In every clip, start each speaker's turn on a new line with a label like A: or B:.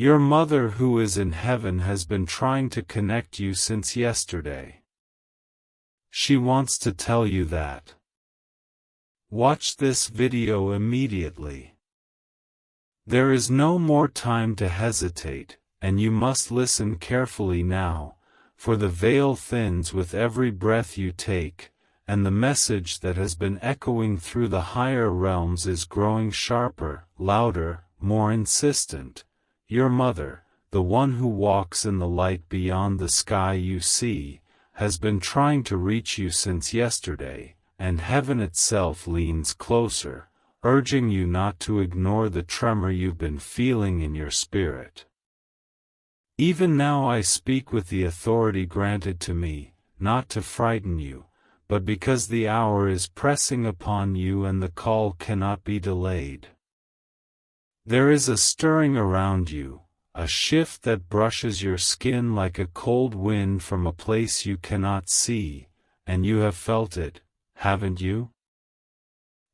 A: Your mother who is in heaven has been trying to connect you since yesterday. She wants to tell you that. Watch this video immediately. There is no more time to hesitate, and you must listen carefully now, for the veil thins with every breath you take, and the message that has been echoing through the higher realms is growing sharper, louder, more insistent. Your mother, the one who walks in the light beyond the sky you see, has been trying to reach you since yesterday, and heaven itself leans closer, urging you not to ignore the tremor you've been feeling in your spirit. Even now I speak with the authority granted to me, not to frighten you, but because the hour is pressing upon you and the call cannot be delayed. There is a stirring around you, a shift that brushes your skin like a cold wind from a place you cannot see, and you have felt it, haven't you?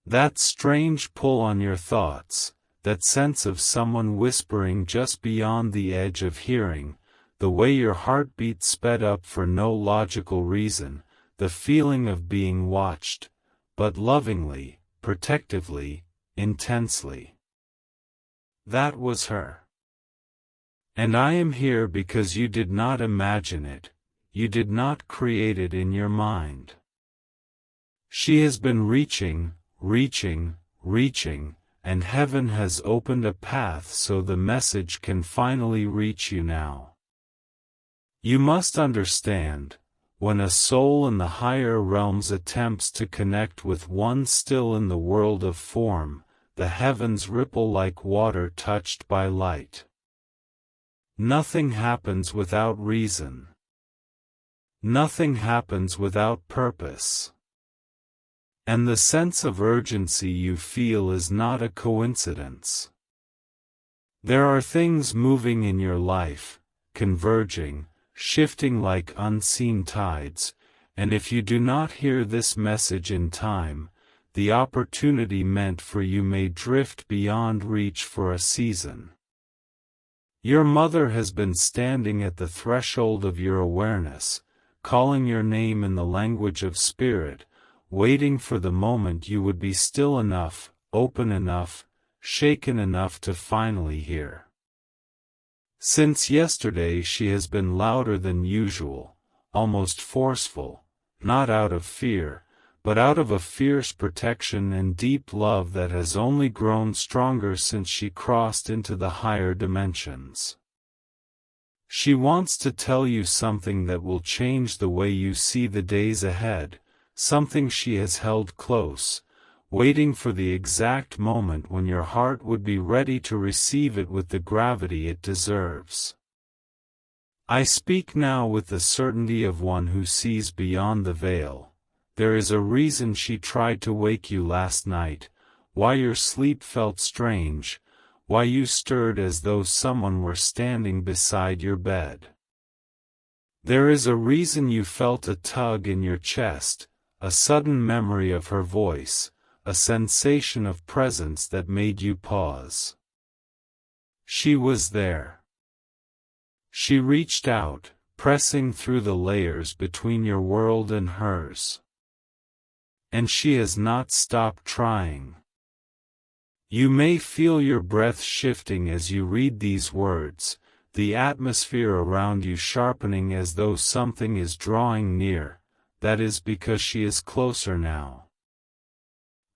A: That strange pull on your thoughts, that sense of someone whispering just beyond the edge of hearing, the way your heartbeat sped up for no logical reason, the feeling of being watched, but lovingly, protectively, intensely. That was her. And I am here because you did not imagine it, you did not create it in your mind. She has been reaching, and heaven has opened a path so the message can finally reach you now. You must understand, when a soul in the higher realms attempts to connect with one still in the world of form, the heavens ripple like water touched by light. Nothing happens without reason. Nothing happens without purpose. And the sense of urgency you feel is not a coincidence. There are things moving in your life, converging, shifting like unseen tides, and if you do not hear this message in time, the opportunity meant for you may drift beyond reach for a season. Your mother has been standing at the threshold of your awareness, calling your name in the language of spirit, waiting for the moment you would be still enough, open enough, shaken enough to finally hear. Since yesterday she has been louder than usual, almost forceful, not out of fear, but out of a fierce protection and deep love that has only grown stronger since she crossed into the higher dimensions. She wants to tell you something that will change the way you see the days ahead, something she has held close, waiting for the exact moment when your heart would be ready to receive it with the gravity it deserves. I speak now with the certainty of one who sees beyond the veil. There is a reason she tried to wake you last night, why your sleep felt strange, why you stirred as though someone were standing beside your bed. There is a reason you felt a tug in your chest, a sudden memory of her voice, a sensation of presence that made you pause. She was there. She reached out, pressing through the layers between your world and hers. And she has not stopped trying. You may feel your breath shifting as you read these words, the atmosphere around you sharpening as though something is drawing near. That is because she is closer now.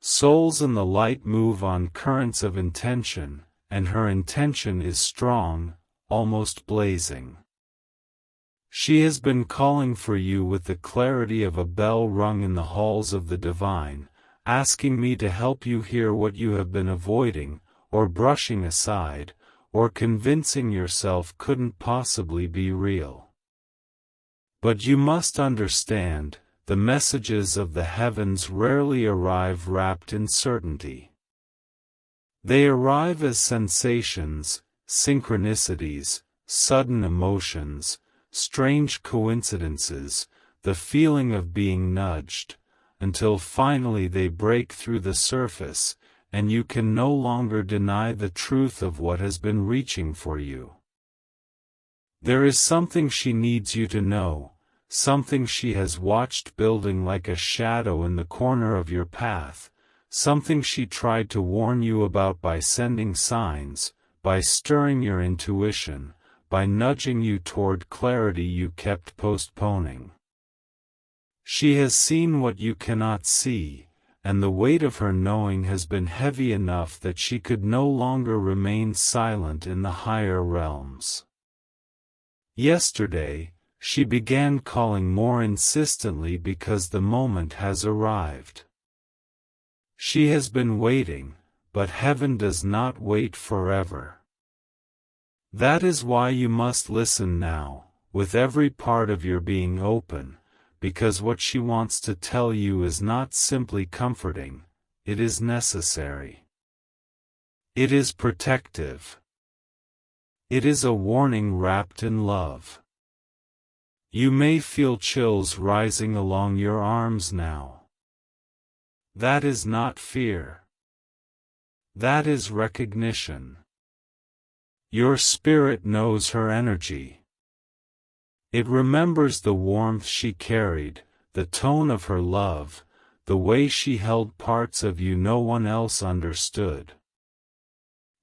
A: Souls in the light move on currents of intention, and her intention is strong, almost blazing. She has been calling for you with the clarity of a bell rung in the halls of the divine, asking me to help you hear what you have been avoiding, or brushing aside, or convincing yourself couldn't possibly be real. But you must understand, the messages of the heavens rarely arrive wrapped in certainty. They arrive as sensations, synchronicities, sudden emotions, strange coincidences, the feeling of being nudged, until finally they break through the surface, and you can no longer deny the truth of what has been reaching for you. There is something she needs you to know, something she has watched building like a shadow in the corner of your path, something she tried to warn you about by sending signs, by stirring your intuition, by nudging you toward clarity you kept postponing. She has seen what you cannot see, and the weight of her knowing has been heavy enough that she could no longer remain silent in the higher realms. Yesterday, she began calling more insistently because the moment has arrived. She has been waiting, but heaven does not wait forever. That is why you must listen now, with every part of your being open, because what she wants to tell you is not simply comforting, it is necessary. It is protective. It is a warning wrapped in love. You may feel chills rising along your arms now. That is not fear. That is recognition. Your spirit knows her energy. It remembers the warmth she carried, the tone of her love, the way she held parts of you no one else understood.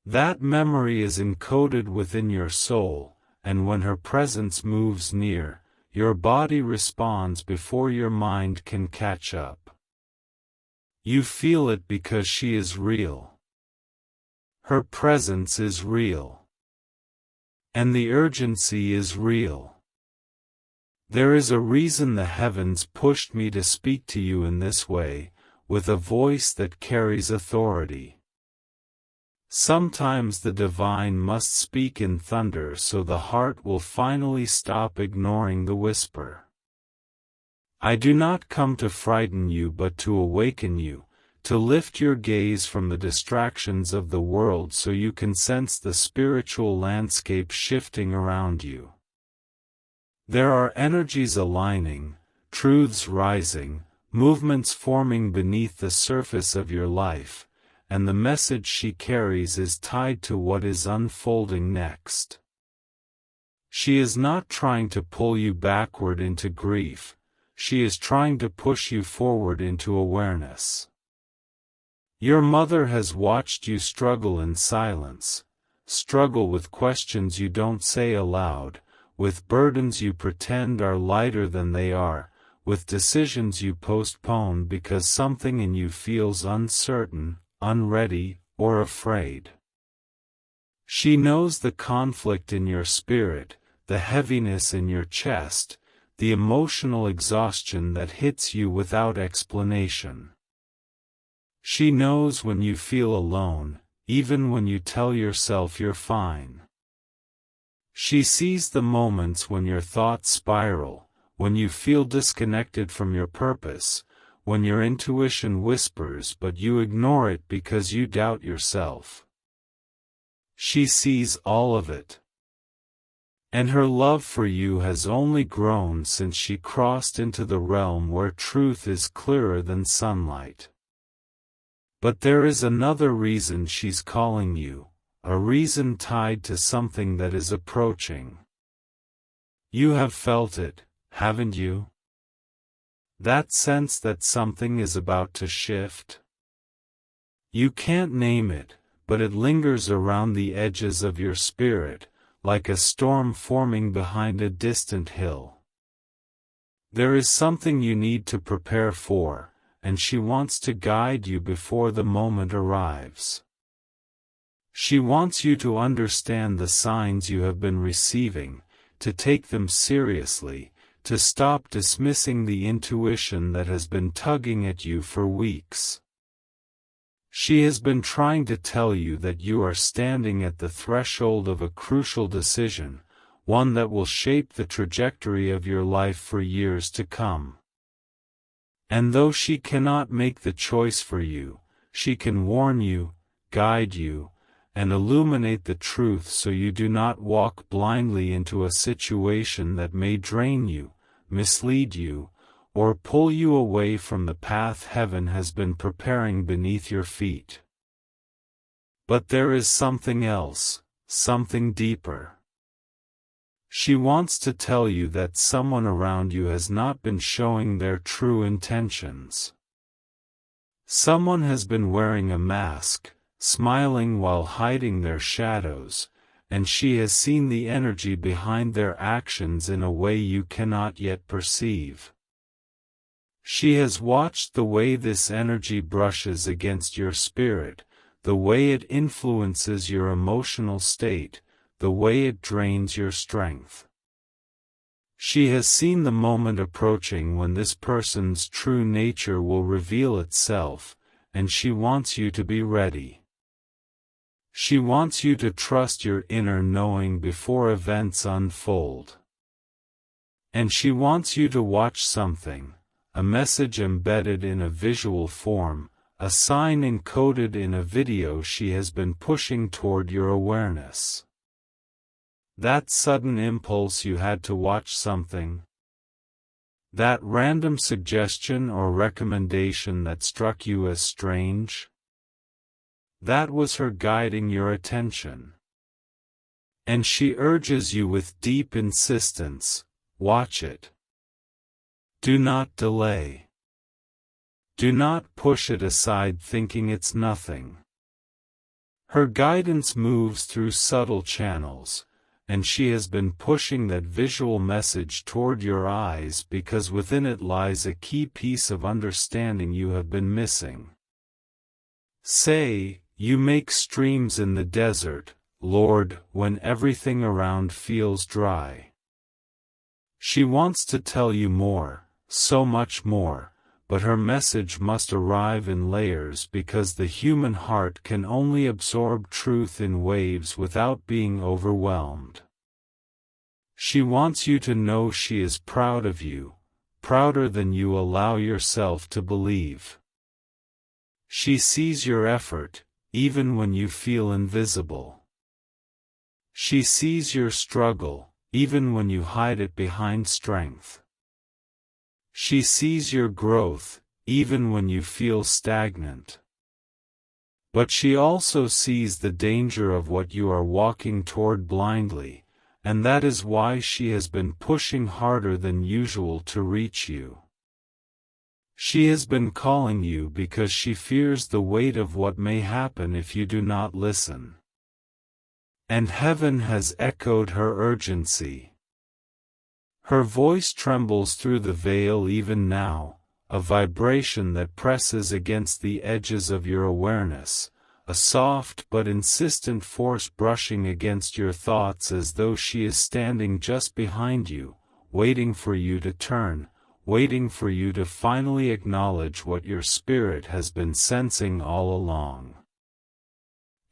A: That memory is encoded within your soul, and when her presence moves near, your body responds before your mind can catch up. You feel it because she is real. Her presence is real. And the urgency is real. There is a reason the heavens pushed me to speak to you in this way, with a voice that carries authority. Sometimes the divine must speak in thunder so the heart will finally stop ignoring the whisper. I do not come to frighten you but to awaken you, to lift your gaze from the distractions of the world so you can sense the spiritual landscape shifting around you. There are energies aligning, truths rising, movements forming beneath the surface of your life, and the message she carries is tied to what is unfolding next. She is not trying to pull you backward into grief, she is trying to push you forward into awareness. Your mother has watched you struggle in silence, struggle with questions you don't say aloud, with burdens you pretend are lighter than they are, with decisions you postpone because something in you feels uncertain, unready, or afraid. She knows the conflict in your spirit, the heaviness in your chest, the emotional exhaustion that hits you without explanation. She knows when you feel alone, even when you tell yourself you're fine. She sees the moments when your thoughts spiral, when you feel disconnected from your purpose, when your intuition whispers but you ignore it because you doubt yourself. She sees all of it. And her love for you has only grown since she crossed into the realm where truth is clearer than sunlight. But there is another reason she's calling you, a reason tied to something that is approaching. You have felt it, haven't you? That sense that something is about to shift. You can't name it, but it lingers around the edges of your spirit, like a storm forming behind a distant hill. There is something you need to prepare for, and she wants to guide you before the moment arrives. She wants you to understand the signs you have been receiving, to take them seriously, to stop dismissing the intuition that has been tugging at you for weeks. She has been trying to tell you that you are standing at the threshold of a crucial decision, one that will shape the trajectory of your life for years to come. And though she cannot make the choice for you, she can warn you, guide you, and illuminate the truth so you do not walk blindly into a situation that may drain you, mislead you, or pull you away from the path heaven has been preparing beneath your feet. But there is something else, something deeper. She wants to tell you that someone around you has not been showing their true intentions. Someone has been wearing a mask, smiling while hiding their shadows, and she has seen the energy behind their actions in a way you cannot yet perceive. She has watched the way this energy brushes against your spirit, the way it influences your emotional state, the way it drains your strength. She has seen the moment approaching when this person's true nature will reveal itself, and she wants you to be ready. She wants you to trust your inner knowing before events unfold. And she wants you to watch something, a message embedded in a visual form, a sign encoded in a video she has been pushing toward your awareness. That sudden impulse you had to watch something. That random suggestion or recommendation that struck you as strange. That was her guiding your attention. And she urges you with deep insistence, watch it. Do not delay. Do not push it aside thinking it's nothing. Her guidance moves through subtle channels, and she has been pushing that visual message toward your eyes because within it lies a key piece of understanding you have been missing. Say, you make streams in the desert, Lord, when everything around feels dry. She wants to tell you more, so much more, but her message must arrive in layers because the human heart can only absorb truth in waves without being overwhelmed. She wants you to know she is proud of you, prouder than you allow yourself to believe. She sees your effort, even when you feel invisible. She sees your struggle, even when you hide it behind strength. She sees your growth, even when you feel stagnant. But she also sees the danger of what you are walking toward blindly, and that is why she has been pushing harder than usual to reach you. She has been calling you because she fears the weight of what may happen if you do not listen. And heaven has echoed her urgency. Her voice trembles through the veil even now, a vibration that presses against the edges of your awareness, a soft but insistent force brushing against your thoughts as though she is standing just behind you, waiting for you to turn, waiting for you to finally acknowledge what your spirit has been sensing all along.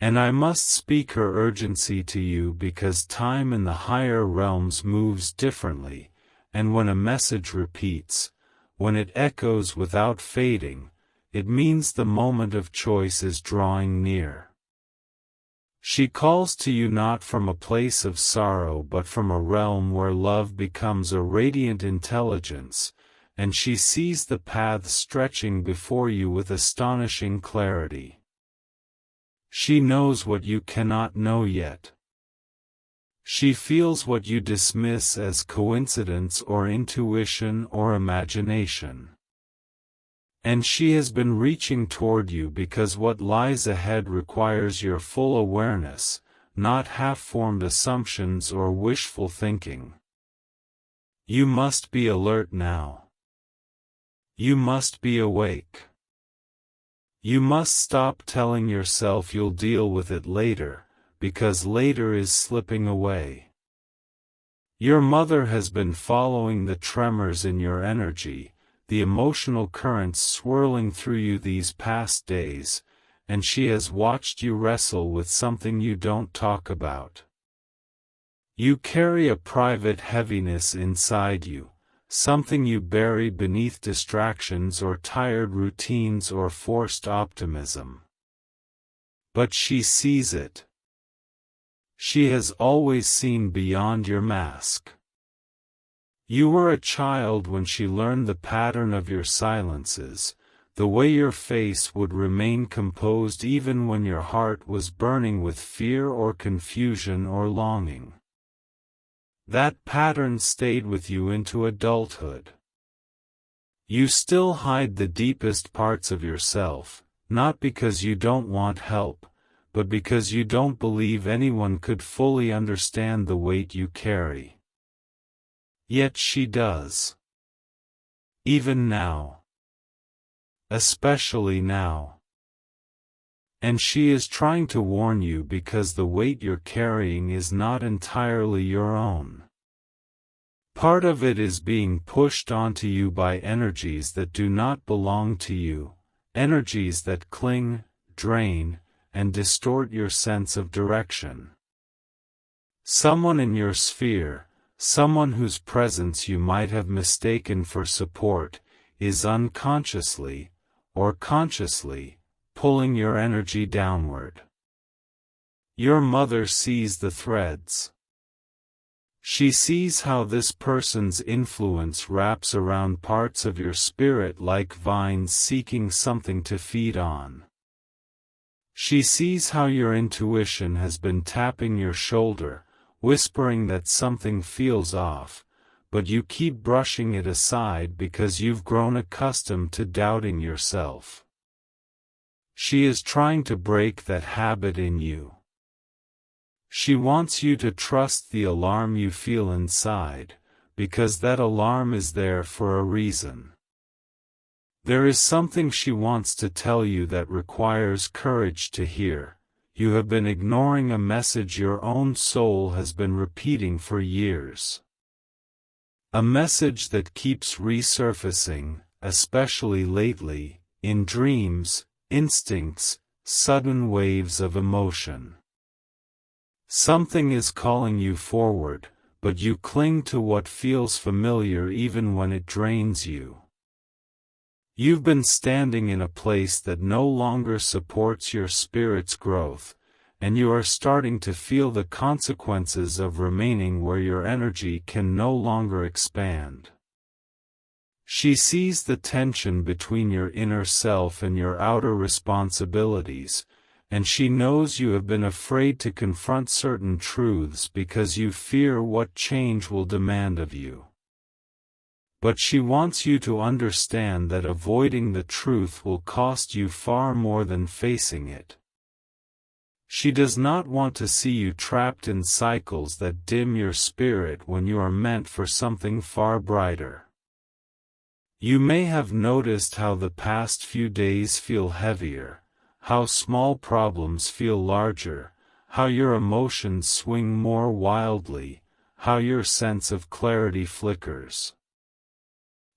A: And I must speak her urgency to you because time in the higher realms moves differently, and when a message repeats, when it echoes without fading, it means the moment of choice is drawing near. She calls to you not from a place of sorrow but from a realm where love becomes a radiant intelligence, and she sees the path stretching before you with astonishing clarity. She knows what you cannot know yet. She feels what you dismiss as coincidence or intuition or imagination. And she has been reaching toward you because what lies ahead requires your full awareness, not half-formed assumptions or wishful thinking. You must be alert now. You must be awake. You must stop telling yourself you'll deal with it later, because later is slipping away. Your mother has been following the tremors in your energy, the emotional currents swirling through you these past days, and she has watched you wrestle with something you don't talk about. You carry a private heaviness inside you, something you bury beneath distractions or tired routines or forced optimism. But she sees it. She has always seen beyond your mask. You were a child when she learned the pattern of your silences, the way your face would remain composed even when your heart was burning with fear or confusion or longing. That pattern stayed with you into adulthood. You still hide the deepest parts of yourself, not because you don't want help, but because you don't believe anyone could fully understand the weight you carry. Yet she does. Even now. Especially now. And she is trying to warn you because the weight you're carrying is not entirely your own. Part of it is being pushed onto you by energies that do not belong to you, energies that cling, drain, and distort your sense of direction. Someone in your sphere, someone whose presence you might have mistaken for support, is unconsciously, or consciously, pulling your energy downward. Your mother sees the threads. She sees how this person's influence wraps around parts of your spirit like vines seeking something to feed on. She sees how your intuition has been tapping your shoulder, whispering that something feels off, but you keep brushing it aside because you've grown accustomed to doubting yourself. She is trying to break that habit in you. She wants you to trust the alarm you feel inside, because that alarm is there for a reason. There is something she wants to tell you that requires courage to hear. You have been ignoring a message your own soul has been repeating for years. A message that keeps resurfacing, especially lately, in dreams, instincts, sudden waves of emotion. Something is calling you forward, but you cling to what feels familiar even when it drains you. You've been standing in a place that no longer supports your spirit's growth, and you are starting to feel the consequences of remaining where your energy can no longer expand. She sees the tension between your inner self and your outer responsibilities, and she knows you have been afraid to confront certain truths because you fear what change will demand of you. But she wants you to understand that avoiding the truth will cost you far more than facing it. She does not want to see you trapped in cycles that dim your spirit when you are meant for something far brighter. You may have noticed how the past few days feel heavier, how small problems feel larger, how your emotions swing more wildly, how your sense of clarity flickers.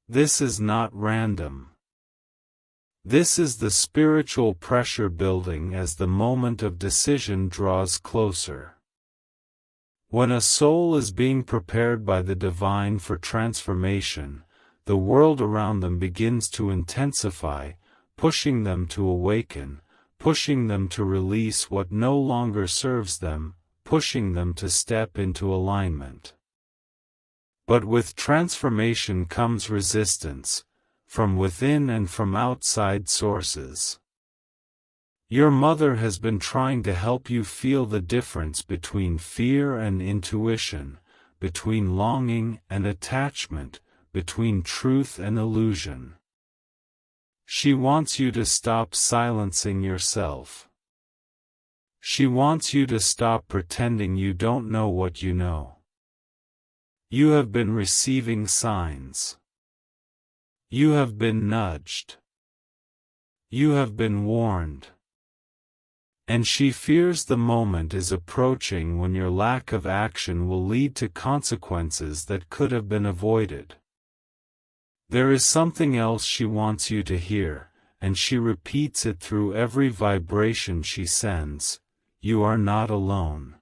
A: This is not random. This is the spiritual pressure building as the moment of decision draws closer. When a soul is being prepared by the divine for transformation, the world around them begins to intensify, pushing them to awaken, pushing them to release what no longer serves them, pushing them to step into alignment. But with transformation comes resistance, from within and from outside sources. Your mother has been trying to help you feel the difference between fear and intuition, between longing and attachment, between truth and illusion. She wants you to stop silencing yourself. She wants you to stop pretending you don't know what you know. You have been receiving signs. You have been nudged. You have been warned. And she fears the moment is approaching when your lack of action will lead to consequences that could have been avoided. There is something else she wants you to hear, and she repeats it through every vibration she sends: you are not alone.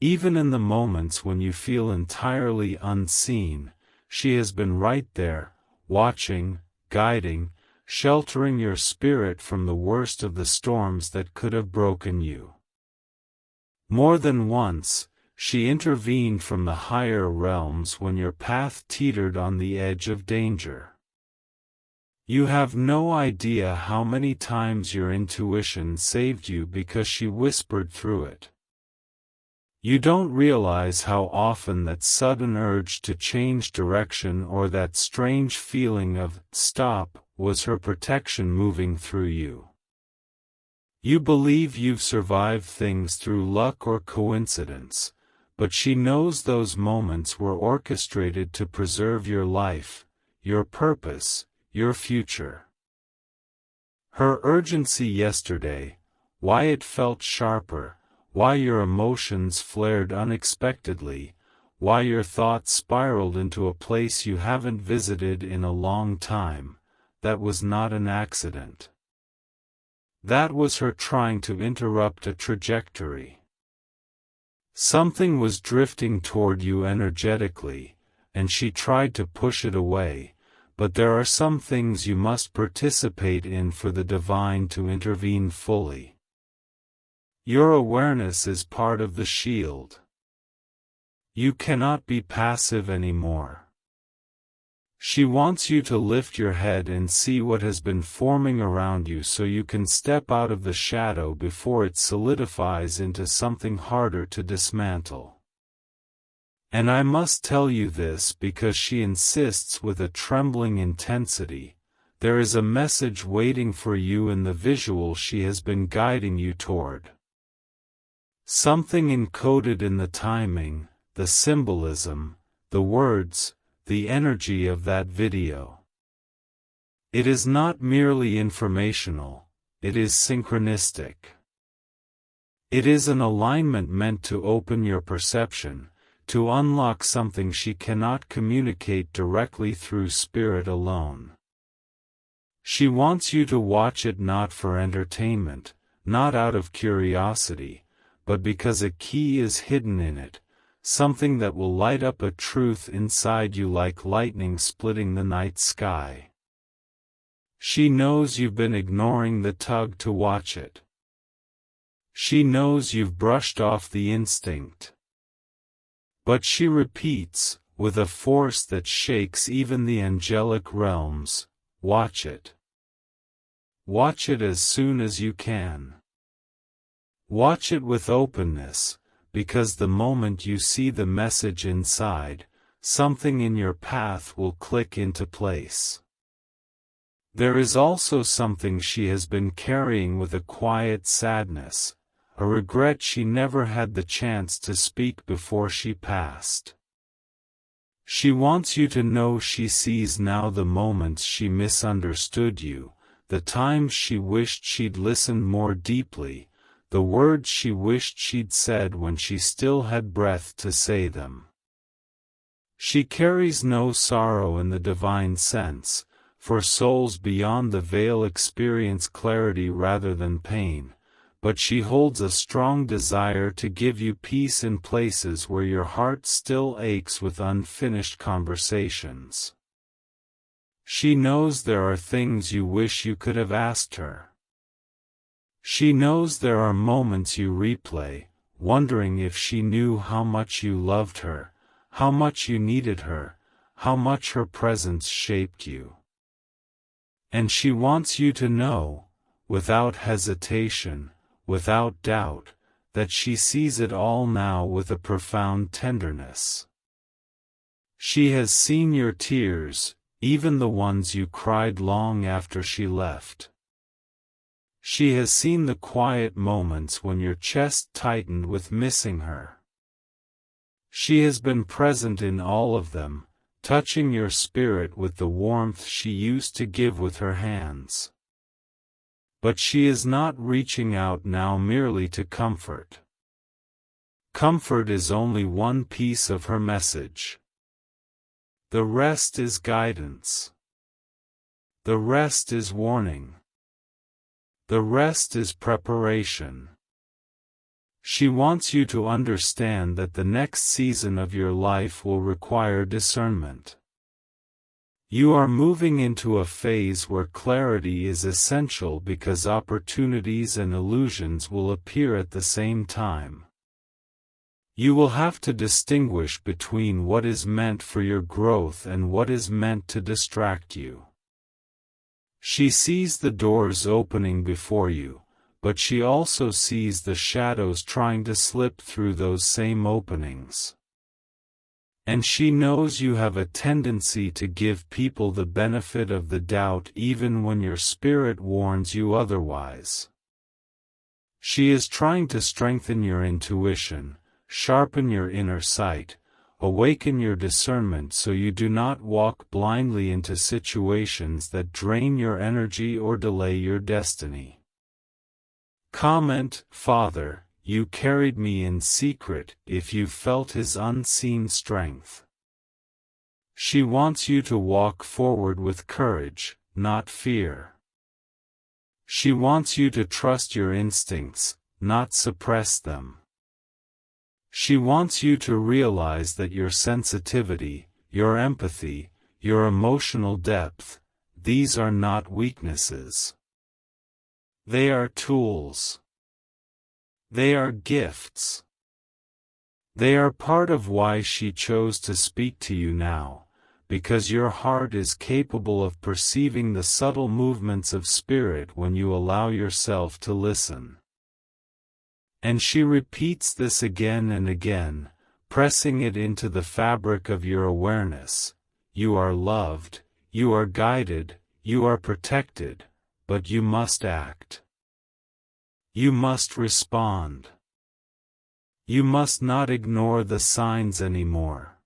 A: Even in the moments when you feel entirely unseen, she has been right there, watching, guiding, sheltering your spirit from the worst of the storms that could have broken you. More than once, she intervened from the higher realms when your path teetered on the edge of danger. You have no idea how many times your intuition saved you because she whispered through it. You don't realize how often that sudden urge to change direction or that strange feeling of stop was her protection moving through you. You believe you've survived things through luck or coincidence, but she knows those moments were orchestrated to preserve your life, your purpose, your future. Her urgency yesterday, why it felt sharper, why your emotions flared unexpectedly, why your thoughts spiraled into a place you haven't visited in a long time, that was not an accident. That was her trying to interrupt a trajectory. Something was drifting toward you energetically, and she tried to push it away, but there are some things you must participate in for the divine to intervene fully. Your awareness is part of the shield. You cannot be passive anymore. She wants you to lift your head and see what has been forming around you so you can step out of the shadow before it solidifies into something harder to dismantle. And I must tell you this because she insists with a trembling intensity, there is a message waiting for you in the visual she has been guiding you toward. Something encoded in the timing, the symbolism, the words, the energy of that video. It is not merely informational, it is synchronistic. It is an alignment meant to open your perception, to unlock something she cannot communicate directly through spirit alone. She wants you to watch it not for entertainment, not out of curiosity, but because a key is hidden in it, something that will light up a truth inside you like lightning splitting the night sky. She knows you've been ignoring the tug to watch it. She knows you've brushed off the instinct. But she repeats, with a force that shakes even the angelic realms, watch it. Watch it as soon as you can. Watch it with openness, because the moment you see the message inside, something in your path will click into place. There is also something she has been carrying with a quiet sadness, a regret she never had the chance to speak before she passed. She wants you to know she sees now the moments she misunderstood you, the times she wished she'd listened more deeply, the words she wished she'd said when she still had breath to say them. She carries no sorrow in the divine sense, for souls beyond the veil experience clarity rather than pain, but she holds a strong desire to give you peace in places where your heart still aches with unfinished conversations. She knows there are things you wish you could have asked her. She knows there are moments you replay, wondering if she knew how much you loved her, how much you needed her, how much her presence shaped you. And she wants you to know, without hesitation, without doubt, that she sees it all now with a profound tenderness. She has seen your tears, even the ones you cried long after she left. She has seen the quiet moments when your chest tightened with missing her. She has been present in all of them, touching your spirit with the warmth she used to give with her hands. But she is not reaching out now merely to comfort. Comfort is only one piece of her message. The rest is guidance. The rest is warning. The rest is preparation. She wants you to understand that the next season of your life will require discernment. You are moving into a phase where clarity is essential because opportunities and illusions will appear at the same time. You will have to distinguish between what is meant for your growth and what is meant to distract you. She sees the doors opening before you, but she also sees the shadows trying to slip through those same openings. And she knows you have a tendency to give people the benefit of the doubt even when your spirit warns you otherwise. She is trying to strengthen your intuition, sharpen your inner sight, awaken your discernment so you do not walk blindly into situations that drain your energy or delay your destiny. Comment, Father, you carried me in secret if you felt His unseen strength. She wants you to walk forward with courage, not fear. She wants you to trust your instincts, not suppress them. She wants you to realize that your sensitivity, your empathy, your emotional depth, these are not weaknesses. They are tools. They are gifts. They are part of why she chose to speak to you now, because your heart is capable of perceiving the subtle movements of spirit when you allow yourself to listen. And she repeats this again and again, pressing it into the fabric of your awareness. You are loved, you are guided, you are protected, but you must act. You must respond. You must not ignore the signs anymore.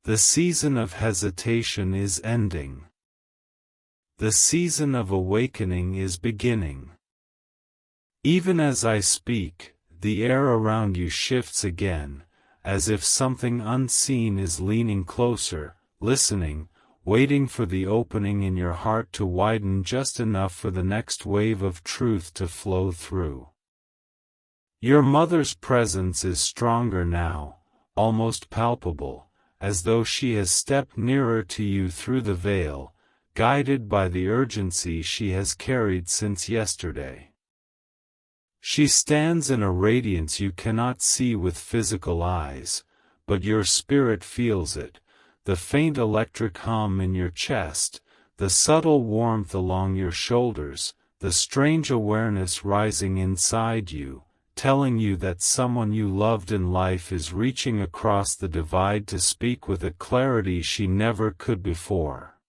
A: The season of hesitation is ending. The season of awakening is beginning. Even as I speak, the air around you shifts again, as if something unseen is leaning closer, listening, waiting for the opening in your heart to widen just enough for the next wave of truth to flow through. Your mother's presence is stronger now, almost palpable, as though she has stepped nearer to you through the veil, guided by the urgency she has carried since yesterday. She stands in a radiance you cannot see with physical eyes, but your spirit feels it. The faint electric hum in your chest, the subtle warmth along your shoulders, the strange awareness rising inside you, telling you that someone you loved in life is reaching across the divide to speak with a clarity she never could before.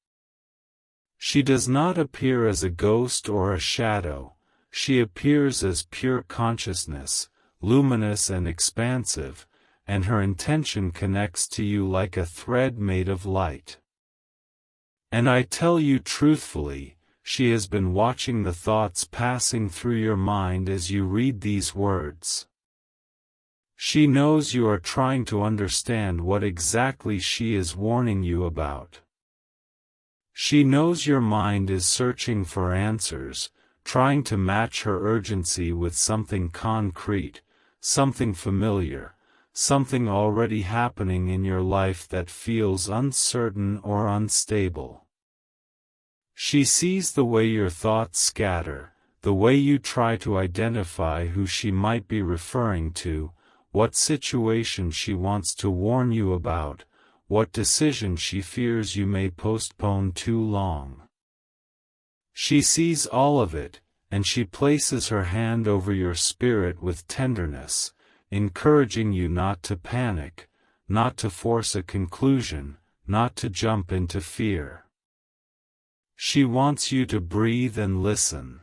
A: She does not appear as a ghost or a shadow, she appears as pure consciousness, luminous and expansive, and her intention connects to you like a thread made of light. And I tell you truthfully, she has been watching the thoughts passing through your mind as you read these words. She knows you are trying to understand what exactly she is warning you about. She knows your mind is searching for answers, trying to match her urgency with something concrete, something familiar, something already happening in your life that feels uncertain or unstable. She sees the way your thoughts scatter, the way you try to identify who she might be referring to, what situation she wants to warn you about, what decision she fears you may postpone too long. She sees all of it, and she places her hand over your spirit with tenderness, encouraging you not to panic, not to force a conclusion, not to jump into fear. She wants you to breathe and listen.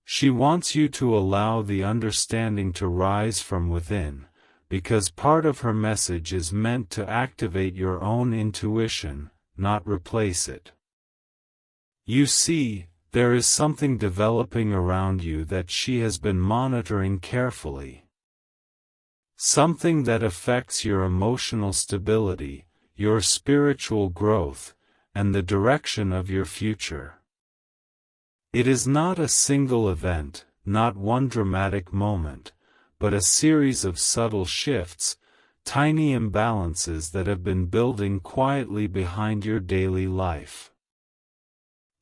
A: She wants you to allow the understanding to rise from within, because part of her message is meant to activate your own intuition, not replace it. You see, there is something developing around you that she has been monitoring carefully. Something that affects your emotional stability, your spiritual growth, and the direction of your future. It is not a single event, not one dramatic moment, but a series of subtle shifts, tiny imbalances that have been building quietly behind your daily life.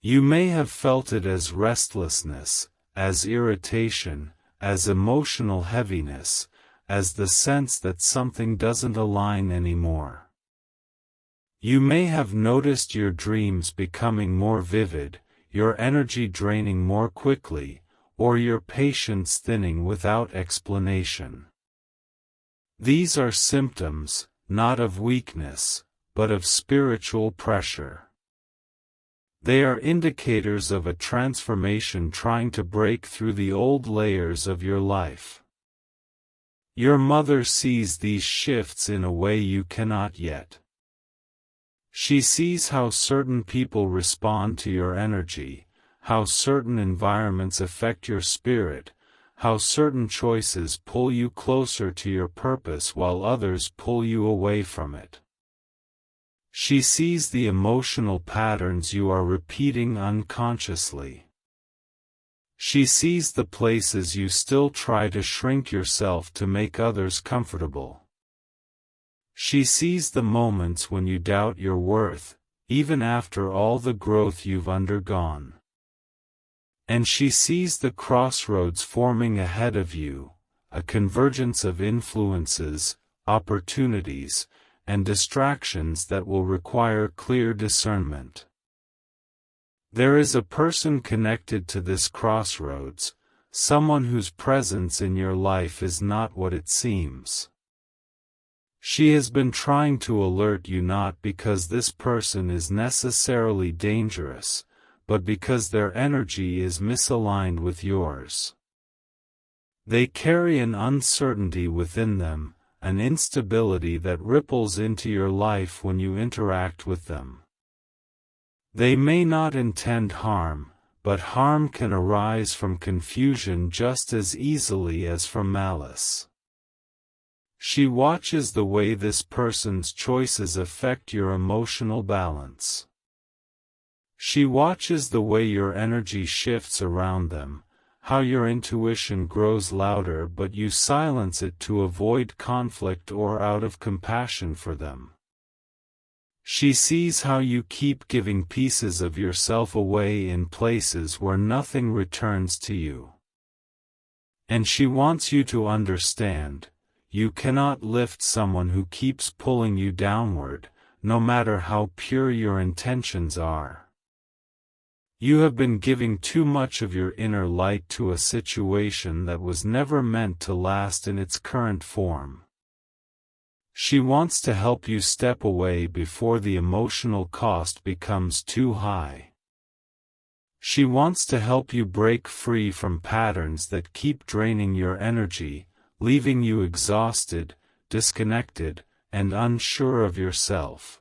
A: You may have felt it as restlessness, as irritation, as emotional heaviness, as the sense that something doesn't align anymore. You may have noticed your dreams becoming more vivid, your energy draining more quickly, or your patience thinning without explanation. These are symptoms, not of weakness, but of spiritual pressure. They are indicators of a transformation trying to break through the old layers of your life. Your mother sees these shifts in a way you cannot yet. She sees how certain people respond to your energy, how certain environments affect your spirit, how certain choices pull you closer to your purpose while others pull you away from it. She sees the emotional patterns you are repeating unconsciously. She sees the places you still try to shrink yourself to make others comfortable. She sees the moments when you doubt your worth, even after all the growth you've undergone. And she sees the crossroads forming ahead of you, a convergence of influences, opportunities, and distractions that will require clear discernment. There is a person connected to this crossroads, someone whose presence in your life is not what it seems. She has been trying to alert you not because this person is necessarily dangerous, but because their energy is misaligned with yours. They carry an uncertainty within them, an instability that ripples into your life when you interact with them. They may not intend harm, but harm can arise from confusion just as easily as from malice. She watches the way this person's choices affect your emotional balance. She watches the way your energy shifts around them, how your intuition grows louder but you silence it to avoid conflict or out of compassion for them. She sees how you keep giving pieces of yourself away in places where nothing returns to you. And she wants you to understand, you cannot lift someone who keeps pulling you downward, no matter how pure your intentions are. You have been giving too much of your inner light to a situation that was never meant to last in its current form. She wants to help you step away before the emotional cost becomes too high. She wants to help you break free from patterns that keep draining your energy, leaving you exhausted, disconnected, and unsure of yourself.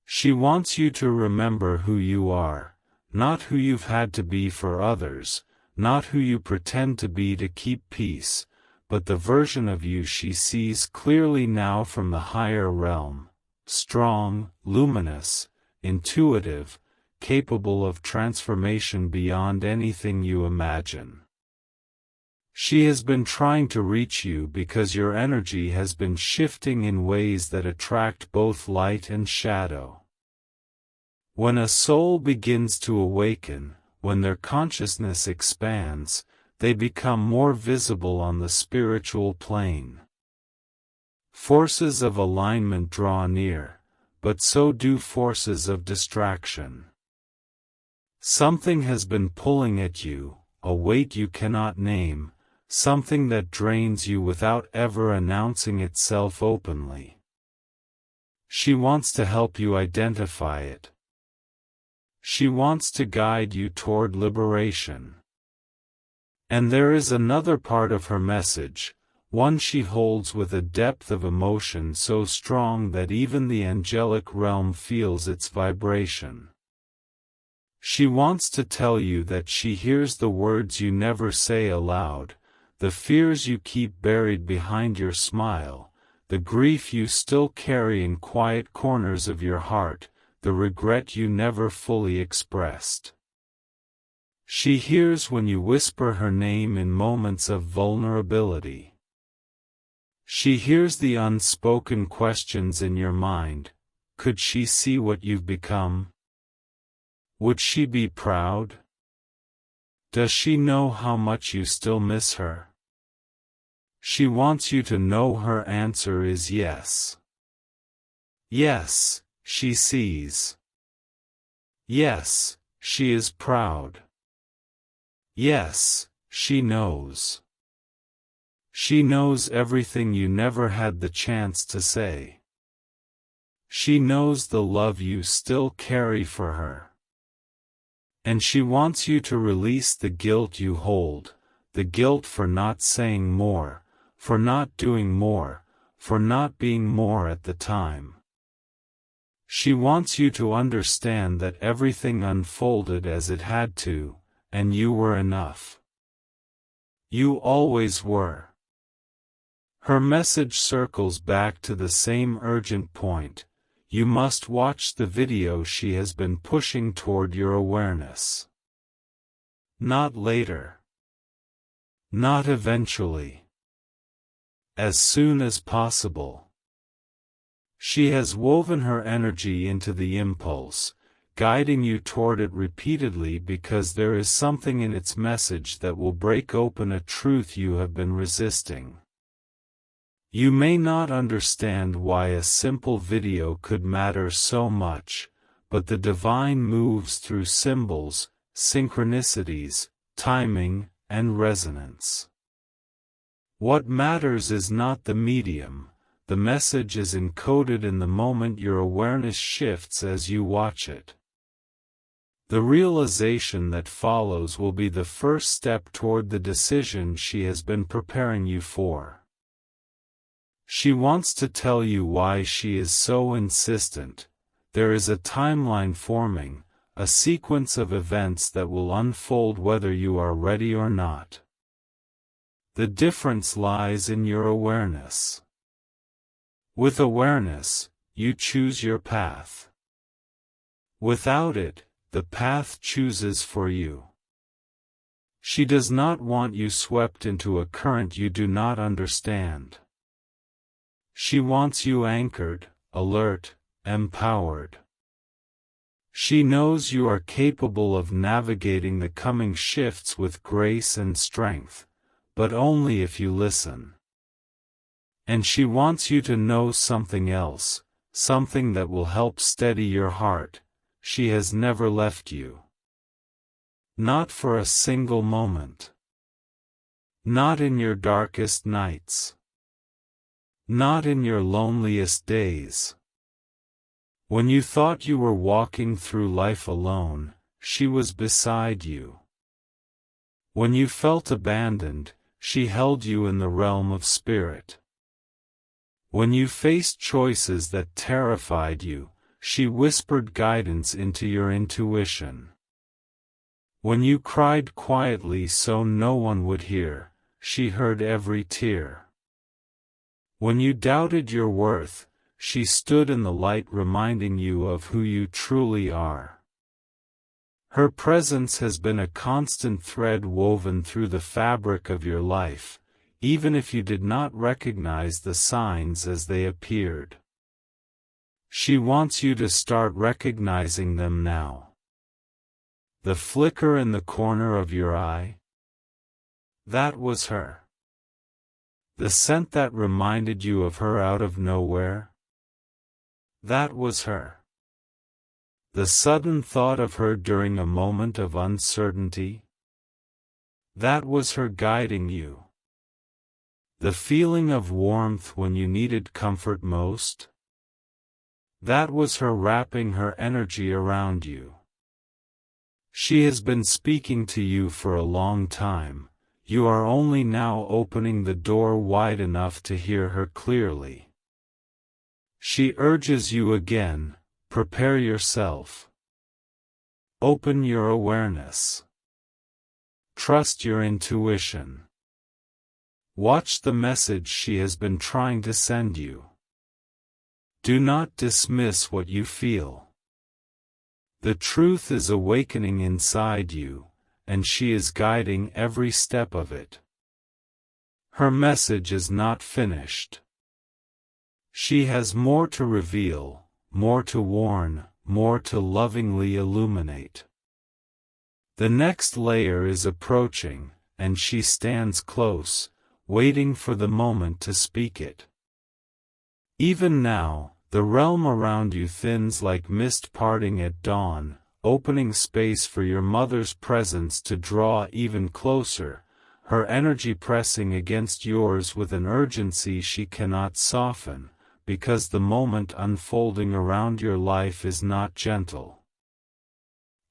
A: She wants you to remember who you are, not who you've had to be for others, not who you pretend to be to keep peace, but the version of you she sees clearly now from the higher realm, strong, luminous, intuitive, capable of transformation beyond anything you imagine. She has been trying to reach you because your energy has been shifting in ways that attract both light and shadow. When a soul begins to awaken, when their consciousness expands, they become more visible on the spiritual plane. Forces of alignment draw near, but so do forces of distraction. Something has been pulling at you, a weight you cannot name, something that drains you without ever announcing itself openly. She wants to help you identify it. She wants to guide you toward liberation. And there is another part of her message, one she holds with a depth of emotion so strong that even the angelic realm feels its vibration. She wants to tell you that she hears the words you never say aloud, the fears you keep buried behind your smile, the grief you still carry in quiet corners of your heart, the regret you never fully expressed. She hears when you whisper her name in moments of vulnerability. She hears the unspoken questions in your mind. Could she see what you've become? Would she be proud? Does she know how much you still miss her? She wants you to know her answer is yes. Yes, she sees. Yes, she is proud. Yes, she knows. She knows everything you never had the chance to say. She knows the love you still carry for her. And she wants you to release the guilt you hold, the guilt for not saying more, for not doing more, for not being more at the time. She wants you to understand that everything unfolded as it had to, and you were enough. You always were. Her message circles back to the same urgent point: you must watch the video she has been pushing toward your awareness. Not later. Not eventually. As soon as possible. She has woven her energy into the impulse, guiding you toward it repeatedly because there is something in its message that will break open a truth you have been resisting. You may not understand why a simple video could matter so much, but the divine moves through symbols, synchronicities, timing, and resonance. What matters is not the medium. The message is encoded in the moment your awareness shifts as you watch it. The realization that follows will be the first step toward the decision she has been preparing you for. She wants to tell you why she is so insistent. There is a timeline forming, a sequence of events that will unfold whether you are ready or not. The difference lies in your awareness. With awareness, you choose your path. Without it, the path chooses for you. She does not want you swept into a current you do not understand. She wants you anchored, alert, empowered. She knows you are capable of navigating the coming shifts with grace and strength, but only if you listen. And she wants you to know something else, something that will help steady your heart: she has never left you. Not for a single moment. Not in your darkest nights. Not in your loneliest days. When you thought you were walking through life alone, she was beside you. When you felt abandoned, she held you in the realm of spirit. When you faced choices that terrified you, she whispered guidance into your intuition. When you cried quietly so no one would hear, she heard every tear. When you doubted your worth, she stood in the light reminding you of who you truly are. Her presence has been a constant thread woven through the fabric of your life, even if you did not recognize the signs as they appeared. She wants you to start recognizing them now. The flicker in the corner of your eye? That was her. The scent that reminded you of her out of nowhere? That was her. The sudden thought of her during a moment of uncertainty? That was her guiding you. The feeling of warmth when you needed comfort most? That was her wrapping her energy around you. She has been speaking to you for a long time. You are only now opening the door wide enough to hear her clearly. She urges you again: prepare yourself. Open your awareness. Trust your intuition. Watch the message she has been trying to send you. Do not dismiss what you feel. The truth is awakening inside you, and she is guiding every step of it. Her message is not finished. She has more to reveal, more to warn, more to lovingly illuminate. The next layer is approaching, and she stands close, waiting for the moment to speak it. Even now, the realm around you thins like mist parting at dawn, opening space for your mother's presence to draw even closer, her energy pressing against yours with an urgency she cannot soften, because the moment unfolding around your life is not gentle.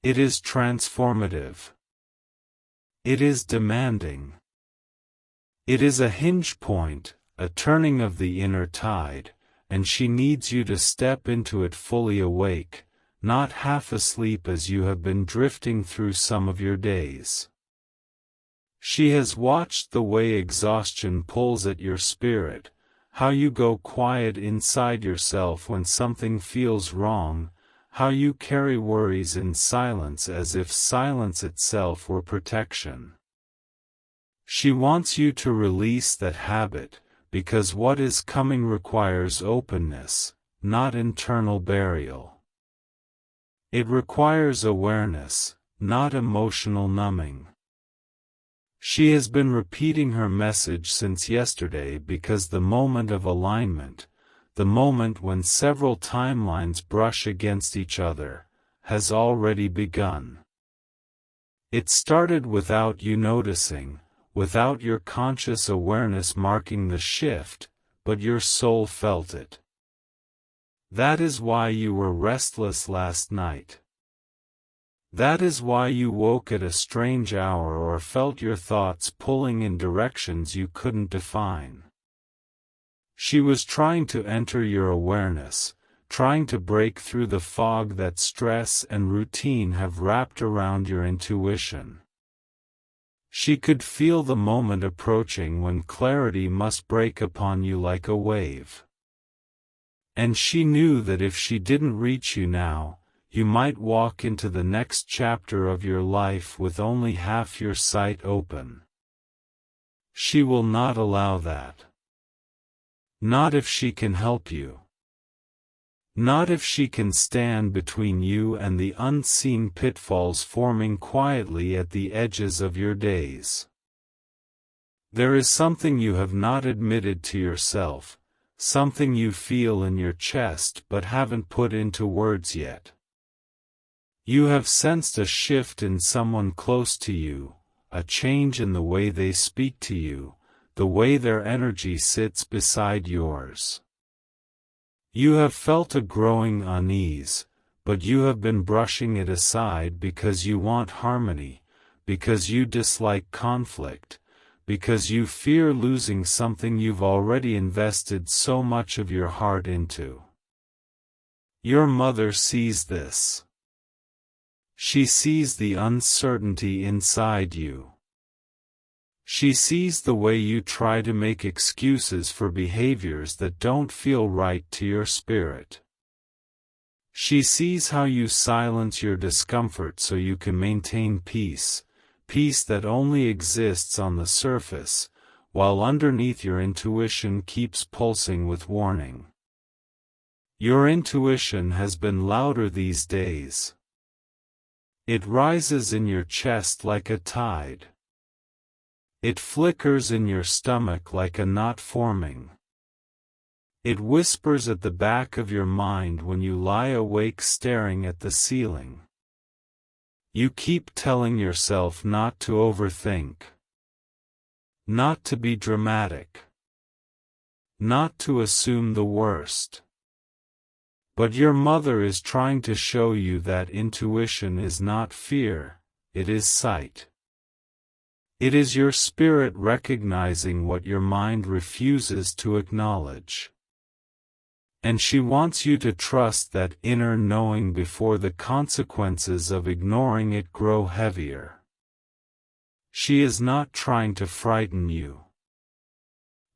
A: It is transformative. It is demanding. It is a hinge point, a turning of the inner tide, and she needs you to step into it fully awake, not half asleep as you have been drifting through some of your days. She has watched the way exhaustion pulls at your spirit, how you go quiet inside yourself when something feels wrong, how you carry worries in silence as if silence itself were protection. She wants you to release that habit, because what is coming requires openness, not internal burial. It requires awareness, not emotional numbing. She has been repeating her message since yesterday because the moment of alignment, the moment when several timelines brush against each other, has already begun. It started without you noticing, without your conscious awareness marking the shift, but your soul felt it. That is why you were restless last night. That is why you woke at a strange hour or felt your thoughts pulling in directions you couldn't define. She was trying to enter your awareness, trying to break through the fog that stress and routine have wrapped around your intuition. She could feel the moment approaching when clarity must break upon you like a wave. And she knew that if she didn't reach you now, you might walk into the next chapter of your life with only half your sight open. She will not allow that. Not if she can help you. Not if she can stand between you and the unseen pitfalls forming quietly at the edges of your days. There is something you have not admitted to yourself, something you feel in your chest but haven't put into words yet. You have sensed a shift in someone close to you, a change in the way they speak to you, the way their energy sits beside yours. You have felt a growing unease, but you have been brushing it aside because you want harmony, because you dislike conflict, because you fear losing something you've already invested so much of your heart into. Your mother sees this. She sees the uncertainty inside you. She sees the way you try to make excuses for behaviors that don't feel right to your spirit. She sees how you silence your discomfort so you can maintain peace, peace that only exists on the surface, while underneath your intuition keeps pulsing with warning. Your intuition has been louder these days. It rises in your chest like a tide. It flickers in your stomach like a knot forming. It whispers at the back of your mind when you lie awake staring at the ceiling. You keep telling yourself not to overthink. Not to be dramatic. Not to assume the worst. But your mother is trying to show you that intuition is not fear, it is sight. It is your spirit recognizing what your mind refuses to acknowledge. And she wants you to trust that inner knowing before the consequences of ignoring it grow heavier. She is not trying to frighten you.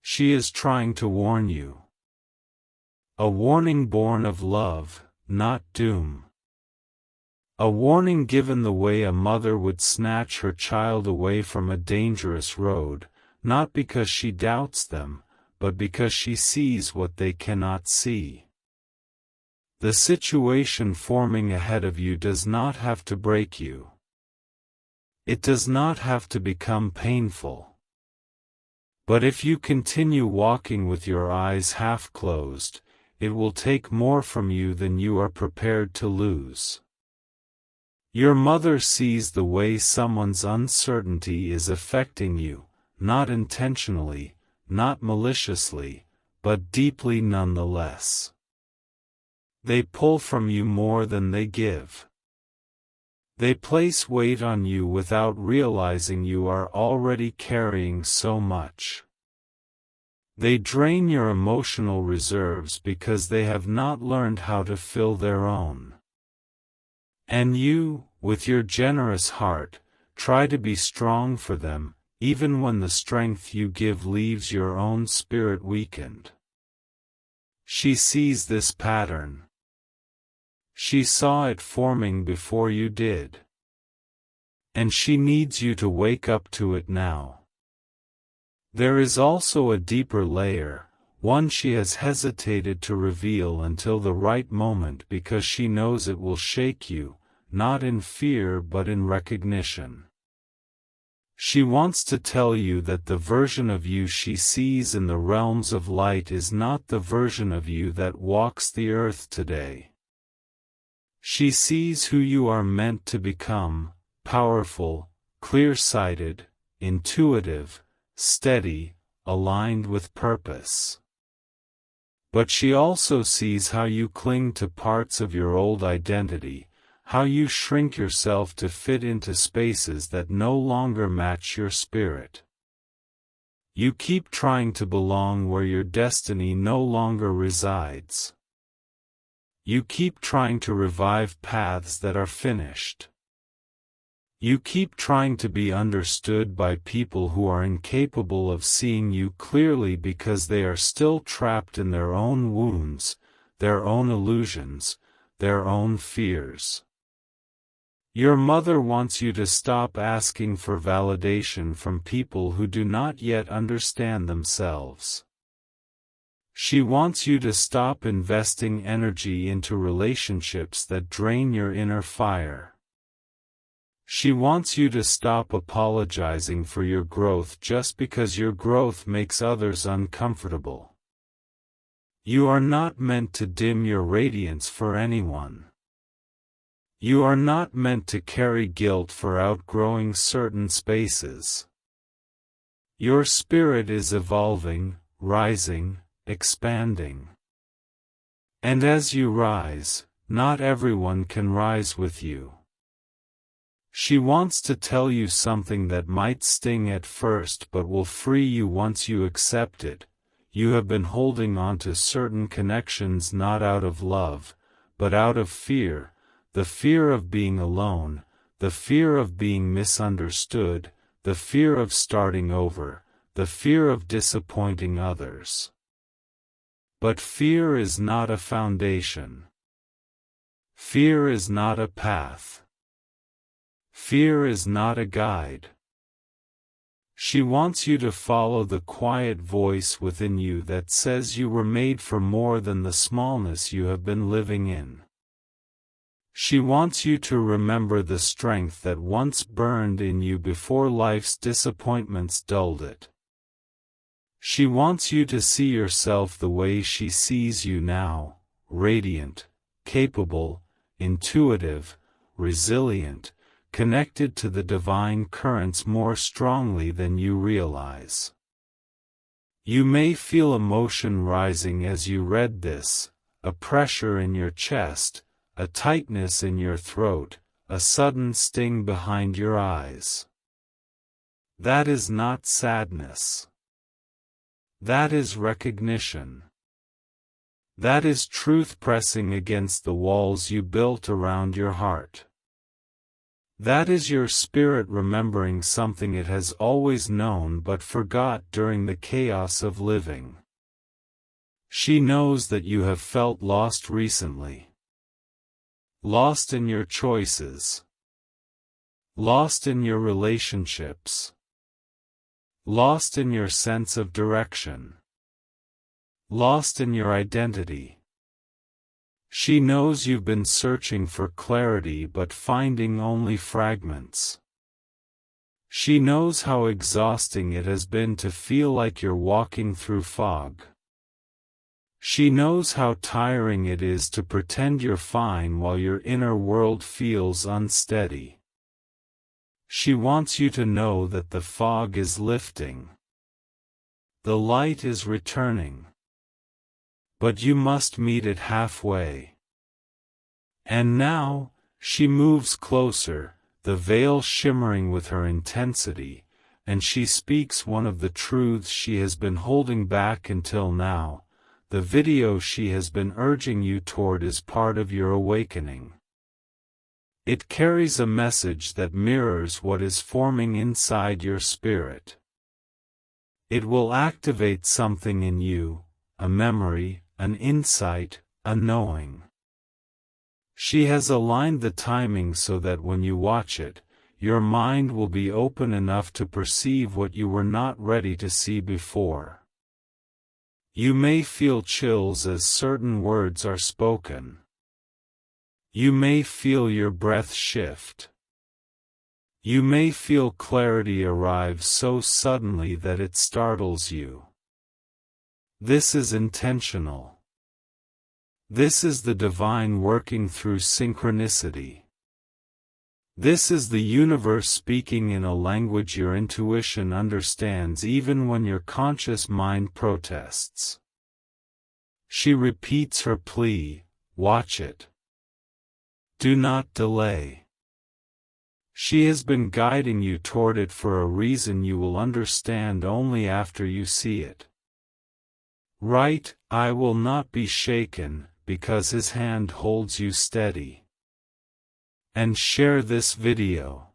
A: She is trying to warn you. A warning born of love, not doom. A warning given the way a mother would snatch her child away from a dangerous road, not because she doubts them, but because she sees what they cannot see. The situation forming ahead of you does not have to break you. It does not have to become painful. But if you continue walking with your eyes half closed, it will take more from you than you are prepared to lose. Your mother sees the way someone's uncertainty is affecting you, not intentionally, not maliciously, but deeply nonetheless. They pull from you more than they give. They place weight on you without realizing you are already carrying so much. They drain your emotional reserves because they have not learned how to fill their own. And you, with your generous heart, try to be strong for them, even when the strength you give leaves your own spirit weakened. She sees this pattern. She saw it forming before you did. And she needs you to wake up to it now. There is also a deeper layer, one she has hesitated to reveal until the right moment because she knows it will shake you, not in fear but in recognition. She wants to tell you that the version of you she sees in the realms of light is not the version of you that walks the earth today. She sees who you are meant to become, powerful, clear-sighted, intuitive, steady, aligned with purpose. But she also sees how you cling to parts of your old identity, how you shrink yourself to fit into spaces that no longer match your spirit. You keep trying to belong where your destiny no longer resides. You keep trying to revive paths that are finished. You keep trying to be understood by people who are incapable of seeing you clearly because they are still trapped in their own wounds, their own illusions, their own fears. Your mother wants you to stop asking for validation from people who do not yet understand themselves. She wants you to stop investing energy into relationships that drain your inner fire. She wants you to stop apologizing for your growth just because your growth makes others uncomfortable. You are not meant to dim your radiance for anyone. You are not meant to carry guilt for outgrowing certain spaces. Your spirit is evolving, rising, expanding. And as you rise, not everyone can rise with you. She wants to tell you something that might sting at first but will free you once you accept it. You have been holding on to certain connections not out of love, but out of fear, the fear of being alone, the fear of being misunderstood, the fear of starting over, the fear of disappointing others. But fear is not a foundation. Fear is not a path. Fear is not a guide. She wants you to follow the quiet voice within you that says you were made for more than the smallness you have been living in. She wants you to remember the strength that once burned in you before life's disappointments dulled it. She wants you to see yourself the way she sees you now, radiant, capable, intuitive, resilient, connected to the divine currents more strongly than you realize. You may feel emotion rising as you read this, a pressure in your chest, a tightness in your throat, a sudden sting behind your eyes. That is not sadness. That is recognition. That is truth pressing against the walls you built around your heart. That is your spirit remembering something it has always known but forgot during the chaos of living. She knows that you have felt lost recently. Lost in your choices. Lost in your relationships. Lost in your sense of direction. Lost in your identity. She knows you've been searching for clarity but finding only fragments. She knows how exhausting it has been to feel like you're walking through fog. She knows how tiring it is to pretend you're fine while your inner world feels unsteady. She wants you to know that the fog is lifting. The light is returning. But you must meet it halfway. And now, she moves closer, the veil shimmering with her intensity, and she speaks one of the truths she has been holding back until now. The video she has been urging you toward is part of your awakening. It carries a message that mirrors what is forming inside your spirit. It will activate something in you, a memory, an insight, a knowing. She has aligned the timing so that when you watch it, your mind will be open enough to perceive what you were not ready to see before. You may feel chills as certain words are spoken. You may feel your breath shift. You may feel clarity arrive so suddenly that it startles you. This is intentional. This is the divine working through synchronicity. This is the universe speaking in a language your intuition understands even when your conscious mind protests. She repeats her plea, watch it. Do not delay. She has been guiding you toward it for a reason you will understand only after you see it. Write, I will not be shaken, because his hand holds you steady. And share this video.